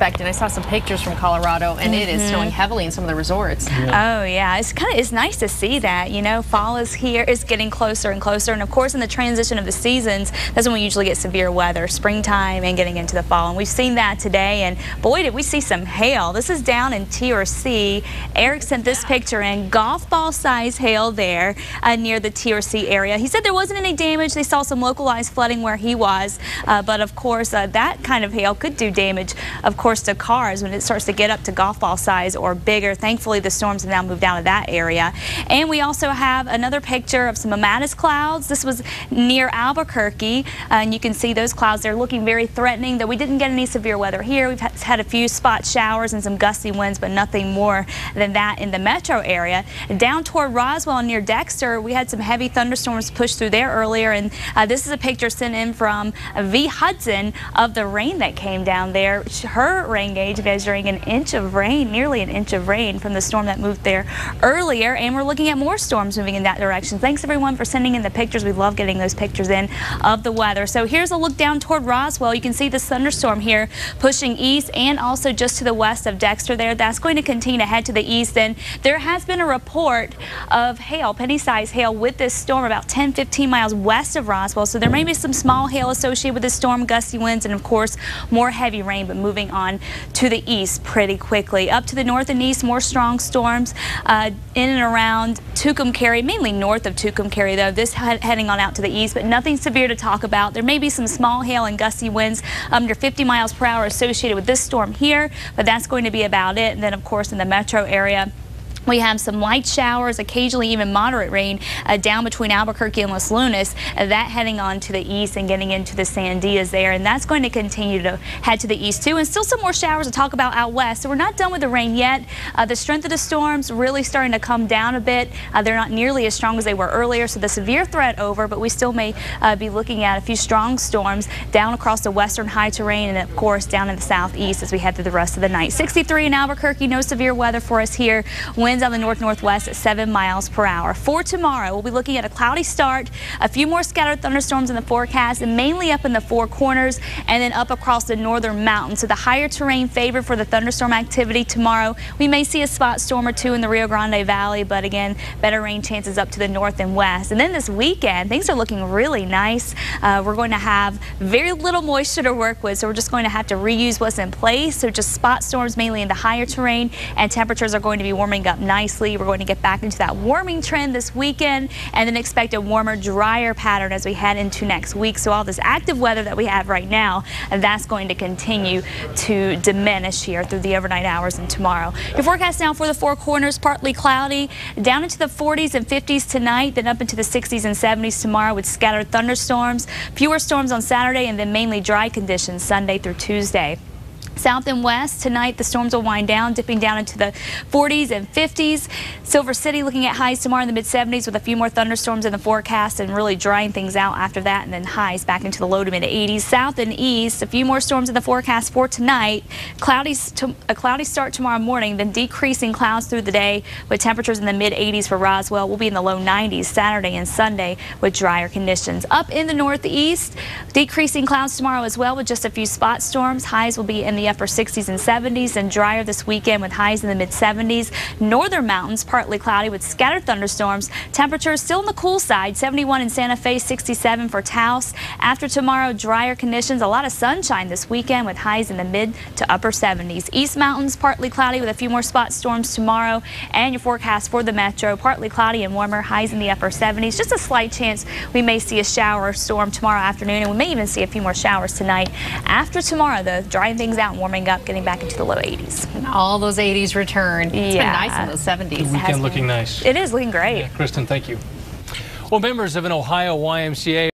expecting. I saw some pictures from Colorado, and it is snowing heavily in some of the resorts. Oh yeah, it's nice to see that. You know, fall is here. It's getting closer and closer, and of course, in the transition of the seasons, that's when we usually get severe weather, springtime and getting into the fall. And we've seen that today. And boy, did we see some hail. This is down in TRC. Eric sent this picture in. Golf ball size hail there near the TRC area. He said there wasn't any damage. They saw some localized flooding where he was, but of course that kind of hail could do damage, of course, to cars when it starts to get up to golf ball size or bigger. Thankfully, the storms have now moved out of that area. And we also have another picture of some mammatus clouds. This was near Albuquerque, and you can see those clouds. They're looking very threatening, though we didn't get any severe weather here. We've had a few spot showers and some gusty winds, but nothing more than that in the metro area. Down toward Roswell near Dexter, we had some heavy thunderstorms push through there earlier, and this is a picture sent in from V. Hudson of the rain that came down there. Her rain gauge measuring an inch of rain, nearly an inch of rain from the storm that moved there earlier, and we're looking at more storms moving in that direction. Thanks everyone for sending in the pictures. We love getting those pictures in of the weather. So here's a look down toward Roswell. You can see this thunderstorm here pushing east and also just to the west of Dexter there. That's going to continue to head to the east, and there has been a report of hail, penny-sized hail with this storm about 10-15 miles west of Roswell. So there may be some small hail associated with this storm, gusty winds, and of course more heavy rain, but moving on to the east pretty quickly. Up to the north and east, more strong storms in and around Tucumcari, mainly north of Tucumcari though. This heading on out to the east, but nothing severe to talk about. There may be some small hail and gusty winds under 50 miles per hour associated with this storm here, but that's going to be about it. And then of course in the metro area, we have some light showers, occasionally even moderate rain down between Albuquerque and Los Lunas. That heading on to the east and getting into the Sandias there, and that's going to continue to head to the east too. And still some more showers to talk about out west. So we're not done with the rain yet. The strength of the storms really starting to come down a bit. They're not nearly as strong as they were earlier, so the severe threat over, but we still may be looking at a few strong storms down across the western high terrain and of course down in the southeast as we head through the rest of the night. 63 in Albuquerque, no severe weather for us here. Winds on the north-northwest at 7 miles per hour. For tomorrow, we'll be looking at a cloudy start, a few more scattered thunderstorms in the forecast, and mainly up in the Four Corners and then up across the northern mountains. So the higher terrain favored for the thunderstorm activity tomorrow. We may see a spot storm or two in the Rio Grande Valley, but again, better rain chances up to the north and west. And then this weekend, things are looking really nice. We're going to have very little moisture to work with, so we're just going to have to reuse what's in place. So just spot storms mainly in the higher terrain, and temperatures are going to be warming up nicely. We're going to get back into that warming trend this weekend and then expect a warmer, drier pattern as we head into next week. So all this active weather that we have right now, that's going to continue to diminish here through the overnight hours and tomorrow. Your forecast now for the Four Corners, partly cloudy, down into the 40s and 50s tonight, then up into the 60s and 70s tomorrow with scattered thunderstorms, fewer storms on Saturday, and then mainly dry conditions Sunday through Tuesday. South and west tonight, the storms will wind down, dipping down into the 40s and 50s. Silver City looking at highs tomorrow in the mid-70s with a few more thunderstorms in the forecast and really drying things out after that, and then highs back into the low to mid-80s. South and east, a few more storms in the forecast for tonight. A cloudy start tomorrow morning, then decreasing clouds through the day with temperatures in the mid-80s for Roswell. We'll be in the low 90s Saturday and Sunday with drier conditions. Up in the northeast, decreasing clouds tomorrow as well with just a few spot storms. Highs will be in the upper 60s and 70s, and drier this weekend with highs in the mid-70s. Northern mountains partly cloudy with scattered thunderstorms. Temperatures still on the cool side, 71 in Santa Fe, 67 for Taos. After tomorrow, drier conditions, a lot of sunshine this weekend with highs in the mid to upper 70s. East mountains partly cloudy with a few more spot storms tomorrow, and your forecast for the metro, partly cloudy and warmer, highs in the upper 70s. Just a slight chance we may see a shower or storm tomorrow afternoon, and we may even see a few more showers tonight. After tomorrow, though, drying things out and warming up, getting back into the low 80s. And all those 80s return. It's been nice in those 70s. The weekend looking nice. It is looking great. Yeah, Kristen, thank you. Well, members of an Ohio YMCA